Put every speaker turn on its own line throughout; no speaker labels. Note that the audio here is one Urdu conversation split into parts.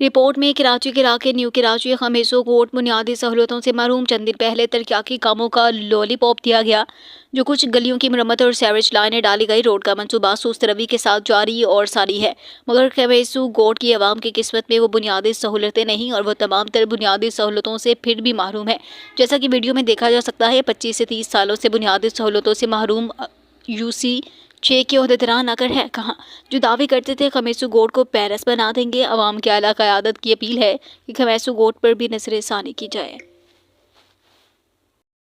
رپورٹ میں کراچی کے علاقے نیو کراچی خمیسو کوٹ بنیادی سہولتوں سے محروم، چند دن پہلے ترقیاتی کاموں کا لولی پاپ دیا گیا، جو کچھ گلیوں کی مرمت اور سیوریج لائنیں ڈالی گئی۔ روڈ کا منصوبہ سست روی کے ساتھ جاری اور ساری ہے، مگر خمیسو کوٹ کی عوام کی قسمت میں وہ بنیادی سہولتیں نہیں، اور وہ تمام تر بنیادی سہولتوں سے پھر بھی محروم ہے۔ جیسا کہ ویڈیو میں دیکھا جا سکتا ہے، 25 سے 30 سالوں سے بنیادی سہولتوں سے محروم UC 6 کے عہدیداران اگر ہے کہاں، جو دعوے کرتے تھے خمیسو گوٹ کو پیرس بنا دیں گے۔ عوام کی اعلیٰ قیادت کی اپیل ہے کہ خمیسو گوٹ پر بھی نظر ثانی کی جائے۔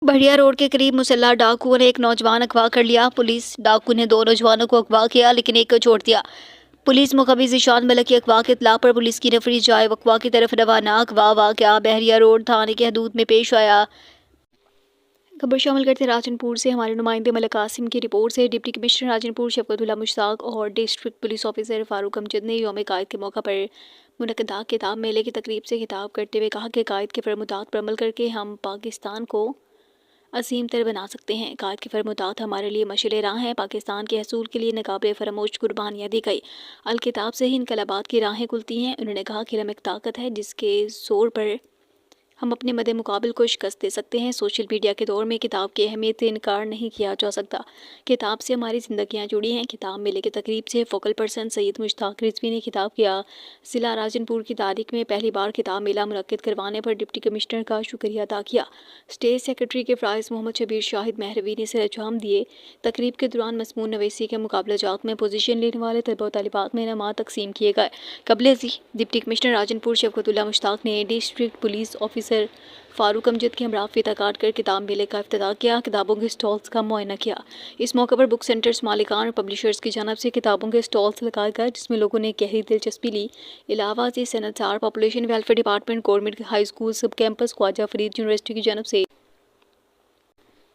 بڑھیا روڈ کے قریب مسلح ڈاکوؤں نے ایک نوجوان اغوا کر لیا۔ پولیس ڈاکو نے 2 نوجوانوں کو اغوا کیا لیکن ایک کو چھوڑ دیا۔ پولیس مخبر ذیشان ملک کی اغوا کی اطلاع پر پولیس کی نفری جائے اغوا کی طرف روانہ۔ اغوا واقعہ بحریہ روڈ تھانے کی حدود میں پیش آیا۔ خبر شامل کرتے ہیں راجن پور سے۔ ہمارے نمائندے ملک قاسم کی رپورٹ سے۔ ڈپٹی کمشنر راجن پور شفقت اللہ مشتاق اور ڈسٹرکٹ پولیس آفیسر فاروق امجد نے یوم قائد کے موقع پر منعقدہ کتاب میلے کی تقریب سے خطاب کرتے ہوئے کہا کہ قائد کے فرمودات پر عمل کر کے ہم پاکستان کو عظیم تر بنا سکتے ہیں۔ قائد کے فرمودات ہمارے لیے مشعل راہ ہیں۔ پاکستان کے حصول کے لیے ناقابل فراموش قربانیاں دی گئی۔ الکتاب سے ہی انقلابات کی راہیں کھلتی ہیں۔ انہوں نے کہا کہ علم ایک طاقت ہے جس کے زور پر ہم اپنے مد مقابل کو شکست دے سکتے ہیں۔ سوشل میڈیا کے دور میں کتاب کی اہمیت سے انکار نہیں کیا جا سکتا۔ کتاب سے ہماری زندگیاں جڑی ہیں۔ کتاب میلے کی تقریب سے فوکل پرسن سید مشتاق رضوی نے خطاب کیا۔ ضلع راجن پور کی تاریخ میں پہلی بار کتاب میلہ منعقد کروانے پر ڈپٹی کمشنر کا شکریہ ادا کیا۔ اسٹیٹ سیکرٹری کے فرائض محمد شبیر شاہد مہروی نے سر انجام دیے۔ تقریب کے دوران مضمون نویسی کے مقابلہ جات میں پوزیشن لینے والے طلبہ و طالبات میں انعامات تقسیم کیے گئے۔ قبل ازیں ڈپٹی کمشنر راجن پور شفقت اللہ مشتاق نے ڈسٹرکٹ پولیس آفیسر فاروق امجد کے ہمراہ فیتہ کاٹ کر کتاب میلے کا افتتاح کیا، کتابوں کے اسٹالز کا معائنہ کیا۔ اس موقع پر بک سینٹرز مالکان اور پبلشرز کی جانب سے کتابوں کے اسٹالز لگائے گئے جس میں لوگوں نے گہری دلچسپی لی۔ علاوہ ازیں Sanat Zar population welfare department government high school sub campus Khwaja Farid university کی جانب سے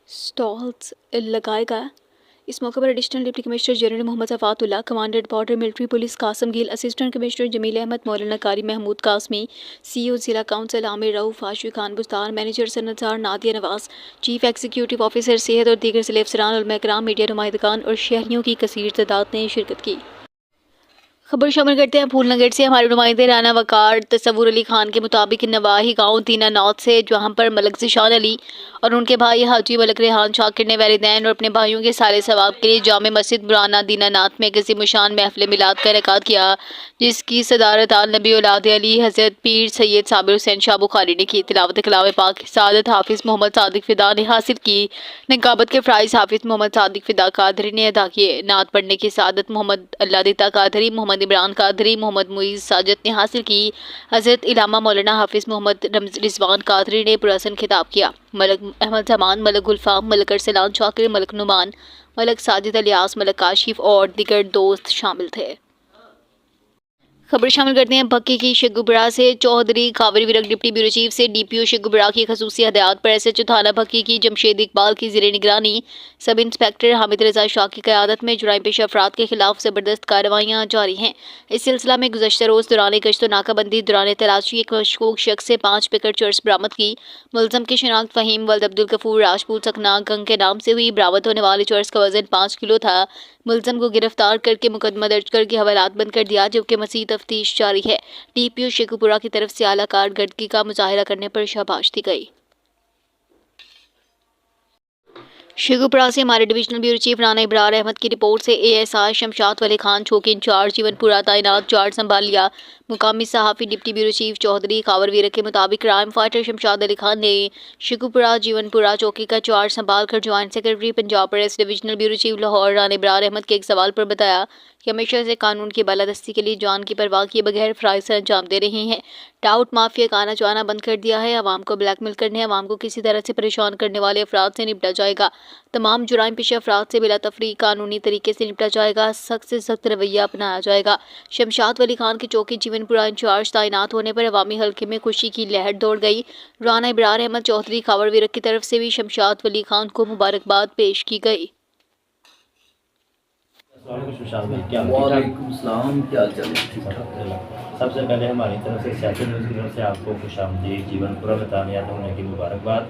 اسٹالز لگائے گئے۔ اس موقع پر additional deputy commissioner general Muhammad Safat Ullah, commandant border military police Qasim Gill, assistant commissioner Jameel Ahmad, Maulana Qari Mahmood Qasmi, CO ضلع council Amir Rauf, Ashiq Khan Bastar, manager Sanat Zar Nadia Nawaz, chief executive officer صحت اور دیگر ضلع افسران، علماء کرام، میڈیا نمائندگان اور شہریوں کی کثیر تعداد نے شرکت کی۔ خبر شامل کرتے ہیں پھول نگر سے۔ ہمارے نمائندے رانا وقار تصور علی خان کے مطابق نواحی گاؤں دینا نوت سے، جہاں پر ملک ذیشان علی اور ان کے بھائی حاجی ملک ریحان شاکر نے والدین اور اپنے بھائیوں کے سارے ثواب کے لیے جامع مسجد برانا دینا نات میں عظیم الشان محفل میلاد کا انعقاد کیا، جس کی صدارت نبی اولاد علی حضرت پیر سید صابر حسین شاہ بخاری نے کی۔ تلاوت کلام پاک سعادت حافظ محمد صادق فدا نے حاصل کی۔ نقابت کے فرائض حافظ محمد صادق فدا قادری نے ادا کیے۔ نعت پڑھنے کی سعادت محمد اللہ دیتا قادری، محمد عمران قادری، محمد معیز ساجد نے حاصل کی۔ حضرت علامہ مولانا حافظ محمد رضوان قادری نے پرحسن خطاب کیا۔ ملک احمد زمان، ملک گلفام، ملک ارسلان شاکر، ملک نعمان، ملک ساجد الیاس، ملک کاشف اور دیگر دوست شامل تھے۔ خبر شامل کرتے ہیں بھکی کی شگوبرا سے۔ چودھری کاوری ورک ڈپٹی بیورو چیف سے DPO شگوبرا کی خصوصی ہدایات پر SHO تھانہ بھکی کی جمشید اقبال کی زیر نگرانی سب انسپکٹر حامد رضا شاہ کی قیادت میں جرائم پیشہ افراد کے خلاف زبردست کارروائیاں جاری ہیں۔ اس سلسلہ میں گزشتہ روز دوران گشت و ناکہ بندی دوران تلاشی ایک مشکوک شخص سے 5 پیکٹ چرس برآمد کی۔ ملزم کی شناخت فہیم ولد عبدالغفور راجپوت سکنا گنگ کے نام سے ہوئی۔ برآمد ہونے والے چرس کا وزن 5 کلو تھا۔ ملزم کو گرفتار کر کے مقدمہ درج کر کے حوالات بند کر دیا، جبکہ مزید تفتیش جاری ہے۔ DPO شیخوپورہ کی طرف سے اعلیٰ کارکردگی کا مظاہرہ کرنے پر شاباش دی گئی۔ شیخوپورہ سے ہمارے divisional bureau chief Rana Abrar Ahmad کی رپورٹ سے ASI شمشاد ولی خان چوکی انچارج جیون پورہ تعینات چارج سنبھال لیا۔ مقامی صحافی deputy bureau chief Chaudhry Kawar Virk کے مطابق کرائم فائٹر شمشاد علی خان نے شیخوپورہ جیون پورہ چوکی کا چارج سنبھال کر joint secretary Punjab press divisional bureau chief Lahore Rana Abrar Ahmad کے ایک سوال پر بتایا کہ ہمیشہ سے قانون کی بالادستی کے لیے جان کی پرواہ کیے بغیر فرائض سر انجام دے رہے ہیں۔ ٹاؤٹ مافیا کا آنا جانا بند کر دیا ہے۔ عوام کو بلیک میل کرنے، عوام کو کسی طرح سے پریشان کرنے والے افراد سے نپٹا جائے گا۔ تمام جرائم پیشہ افراد سے بلا تفریق قانونی طریقے سے نپٹا جائے گا۔ سخت سے سخت رویہ اپنایا جائے گا۔ شمشاد ولی خان کی چوکی جیون پورہ انچارج تعینات ہونے پر عوامی حلقے میں خوشی کی لہر دوڑ گئی۔ رانا ابرار احمد چودھری کاور ویرک کی طرف سے بھی شمشاد ولی خان کو مبارکباد پیش کی گئی۔
وعلیکم السلام، کیا حال چال ہے؟
سب سے پہلے ہماری طرف سے سیاسی نیوز کی طرف سے آپ کو خوش آمدید جیون پورہ میں تعینات ہونے کی مبارکباد۔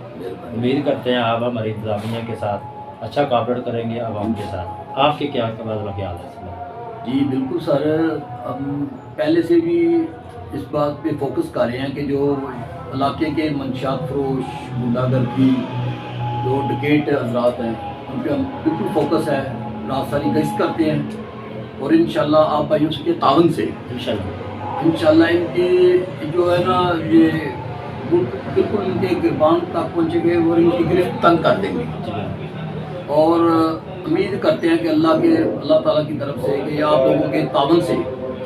امید کرتے ہیں آپ ہماری انتظامیہ کے ساتھ اچھا کوآپریٹ کریں گے، عوام کے ساتھ۔ آپ کے کیا تبادلہ خیال ہے اس میں؟
جی بالکل سر، ہم پہلے سے بھی اس بات پہ فوکس کر رہے ہیں کہ جو علاقے کے منشیات فروش، گنڈا گردی، جو ڈکیٹ حضرات ہیں ان پہ ہم بالکل فوکس ہے، رات ساری گشت کرتے ہیں، اور انشاءاللہ آپ بھائیوں کے تعاون سے انشاءاللہ ان کی جو ہے نا یہ بالکل ان کے گربان تک پہنچیں گے اور ان کی گرفت تنگ کر دیں گے، اور امید کرتے ہیں کہ اللہ تعالیٰ کی طرف سے کہ آپ لوگوں کے تعاون سے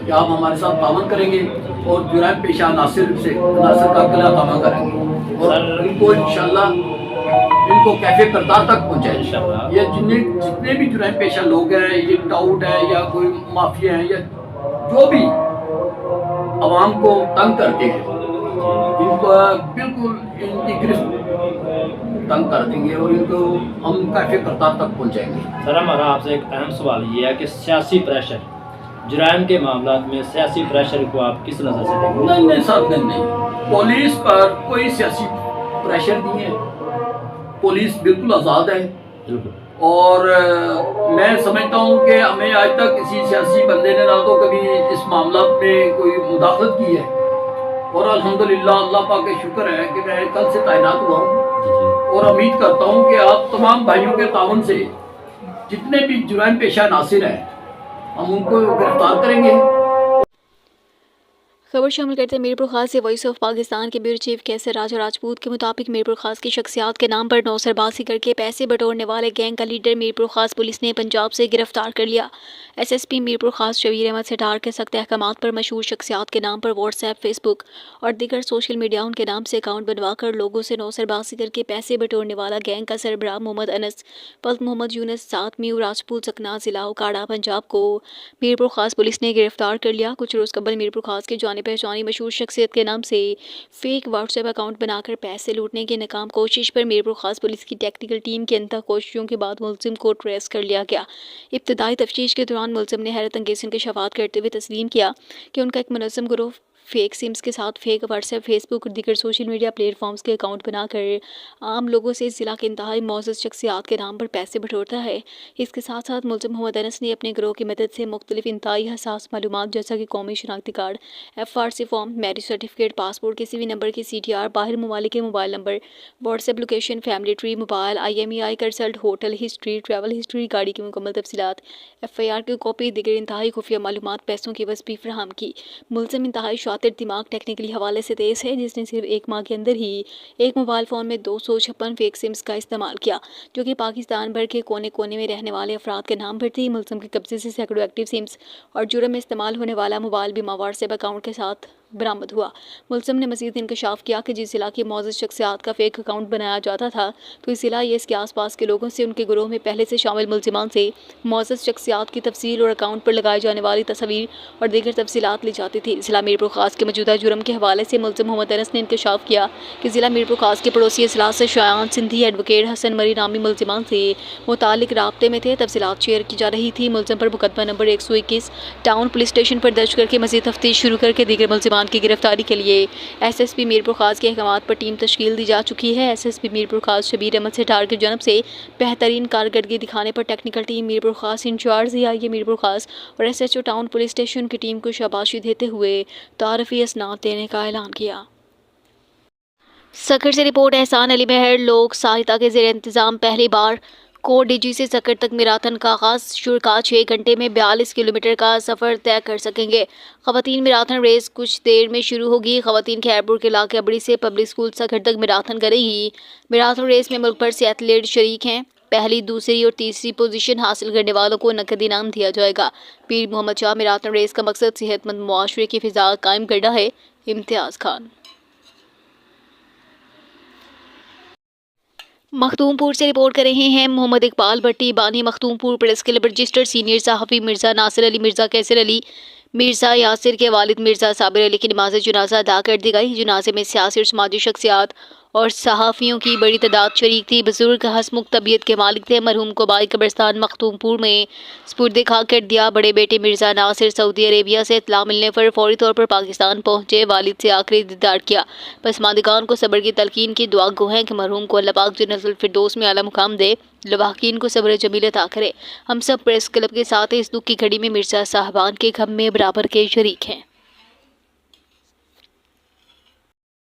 کہ آپ ہمارے ساتھ تعاون کریں گے اور جرائم پیشہ عناصر کا قلعہ خامہ کریں گے، اور ان کو انشاءاللہ ان کو کیفے کردار تک پہنچائیں۔ یہ جتنے بھی جرائم پیشہ لوگ ہیں، یہ ٹاؤٹ ہے یا کوئی مافیا ہیں یا جو بھی عوام کو تنگ کرتے ہیں، ان کو بالکل ان کی گرفت تنگ کر دیں گے اور ان کو ہم کیفے کردار تک پہنچائیں گے۔
سر ہمارا آپ سے ایک اہم سوال یہ ہے کہ سیاسی پریشر، جرائم کے معاملات میں سیاسی پریشر کو آپ کس نظر سے دیکھیں؟
نہیں صاحب، نہیں، پولیس پر کوئی سیاسی پریشر نہیں ہے، پولیس بالکل آزاد ہے، اور میں سمجھتا ہوں کہ ہمیں آج تک کسی سیاسی بندے نے نہ تو کبھی اس معاملات میں کوئی مداخلت کی ہے، اور الحمدللہ اللہ پاک کا شکر ہے کہ میں کل سے تعینات ہوا ہوں، اور امید کرتا ہوں کہ آپ تمام بھائیوں کے تعاون سے جتنے بھی جرائم پیشہ عناصر ہیں ہم ان کو گرفتار کریں گے۔
خبر شامل کرتے ہیں میرپور خاص سے وائس آف پاکستان کے بیورو چیف کیسر راجہ راجپوت کے مطابق میرپور خاص کی شخصیات کے نام پر نوسر بازی کر کے پیسے بٹورنے والے گینگ کا لیڈر میرپور خاص پولیس نے پنجاب سے گرفتار کر لیا۔ ایس ایس پی میرپور خاص شبیر احمد سٹار کے سخت احکامات پر مشہور شخصیات کے نام پر واٹس ایپ، فیس بک اور دیگر سوشل میڈیا ان کے نام سے اکاؤنٹ بنوا کر لوگوں سے نوسر بازی کر کے پیسے بٹورنے والا گینگ کا سربراہ محمد انس پلت محمد یونس سات میو راجپوت سکنا ضلع اوکاڑا پنجاب کو میرپور خاص پولیس نے گرفتار کر لیا۔ کچھ روز قبل میرپور خاص کے جانے پہچانی مشہور شخصیت کے نام سے فیک واٹس ایپ اکاؤنٹ بنا کر پیسے لوٹنے کی ناکام کوشش پر میرپور خاص پولیس کی ٹیکنیکل ٹیم کی انتہا کوششوں کے بعد ملزم کو ٹریس کر لیا گیا۔ ابتدائی تفتیش کے دوران ملزم نے حیرت انگیز انکشافات کرتے ہوئے تسلیم کیا کہ ان کا ایک منظم گروہ فیک سمز کے ساتھ فیک واٹس ایپ، فیس بک اور دیگر سوشل میڈیا پلیٹ فارمز کے اکاؤنٹ بنا کر عام لوگوں سے ضلع کے انتہائی معزز شخصیات کے نام پر پیسے بٹورتا ہے۔ اس کے ساتھ ساتھ ملزم محمد انس نے اپنے گروہ کی مدد سے مختلف انتہائی حساس معلومات جیسا کہ قومی شناختی card, F R C form, marriage certificate, passport کے سی وی نمبر کی سی ٹی آر، باہر ممالک کے mobile number, WhatsApp location, family tree, mobile, I M E I consult, hotel history, travel history, گاڑی کی مکمل تفصیلات، ایف آئی آر کی کاپی، دیگر انتہائی خفیہ معلومات، پیسوں کی عوض بھی فراہم کی۔ ملزم انتہائی شاطر دماغ، ٹیکنیکلی حوالے سے تیز ہے، جس نے صرف ایک ماہ کے اندر ہی ایک موبائل فون میں 256 فیک سمز کا استعمال کیا، جو کہ پاکستان بھر کے کونے کونے میں رہنے والے افراد کے نام پر تھی۔ ملزم کے قبضے سے سینکڑوں ایکٹیو سمز اور جرم میں استعمال ہونے والا موبائل بیمہ واٹس ایپ اکاؤنٹ کے ساتھ برآمد ہوا۔ ملزم نے مزید انکشاف کیا کہ جس ضلع کی معزز شخصیات کا فیک اکاؤنٹ بنایا جاتا تھا تو اس ضلع یا اس کے آس پاس کے لوگوں سے ان کے گروہ میں پہلے سے شامل ملزمان سے معزز شخصیات کی تفصیل اور اکاؤنٹ پر لگائے جانے والی تصاویر اور دیگر تفصیلات لی جاتی تھی۔ ضلع میرپور خاص کے موجودہ جرم کے حوالے سے ملزم محمد انس نے انکشاف کیا کہ ضلع میرپور خاص کے پڑوسی اضلاع سے شایان سندھی ایڈوکیٹ حسن مری نامی ملزمان سے متعلق رابطے میں تھے، تفصیلات شیئر کی جا رہی تھی۔ ملزم پر مقدمہ نمبر 121 ٹاؤن پولیس اسٹیشن پر درج کر کے مزید تفتیش شروع کر کے دیگر ملزمان کی گرفتاری کے لیے ایس ایس پی میرپور خاص کے احکامات پر ٹیم تشکیل دی جا چکی ہے۔ ایس ایس پی میرپور خاص شبیر احمد سٹار کی جانب سے بہترین کارکردگی دکھانے پر ٹیکنیکل ٹیم میرپور خاص انچارج آئی میرپور خاص اور S H O town police station کی ٹیم کو شاباشی دیتے ہوئے تعارفی اسناد دینے کا اعلان کیا۔ سکر سے رپورٹ احسان علی مہر۔ لوک سہایتا کے زیر انتظام پہلی بار کو ڈی جی سے سکر تک میراتھن کا آغاز، شرکاء 6 گھنٹے میں 42 کلومیٹر کا سفر طے کر سکیں گے۔ خواتین میراتھن ریس کچھ دیر میں شروع ہوگی۔ خواتین خیرپور کے علاقے ابڑی سے پبلک اسکول سکر تک میراتھن کرے گی۔ میراتھن ریس میں ملک بھر سے ایتھلیٹ شریک ہیں۔ پہلی، دوسری اور تیسری پوزیشن حاصل کرنے والوں کو نقد انعام دیا جائے گا۔ پیر محمد شاہ میراتھن ریس کا مقصد صحت مند معاشرے کی فضا قائم کرنا ہے۔ امتیاز خان۔ مختوم پور سے رپورٹ کر رہے ہیں محمد اقبال بھٹی۔ بانی مختوم پور پریس کلب رجسٹرڈ سینئر صحافی مرزا ناصر علی مرزا کیسر علی مرزا یاسر کے والد مرزا صابر علی کی نماز جنازہ ادا کر دی گئی۔ جنازے میں سیاسی اور سماجی شخصیات اور صحافیوں کی بڑی تعداد شریک تھی۔ بزرگ ہسمکھ طبیعت کے مالک تھے۔ مرحوم کو بائی قبرستان مختوم پور میں سپرد خاک کر دیا۔ بڑے بیٹے مرزا ناصر سعودی عربیہ سے اطلاع ملنے پر فوری طور پر پاکستان پہنچے، والد سے آخری دیدار کیا۔ پسماندگان کو صبر کی تلقین کی، دعا گو ہیں کہ مرحوم کو اللہ پاک جنت الفردوس میں اعلیٰ مقام دے، لواحقین کو صبر جمیل عطا کرے۔ ہم سب پریس کلب کے ساتھ اس دکھ کی گھڑی میں مرزا صاحبان کے غم میں برابر کے شریک ہیں۔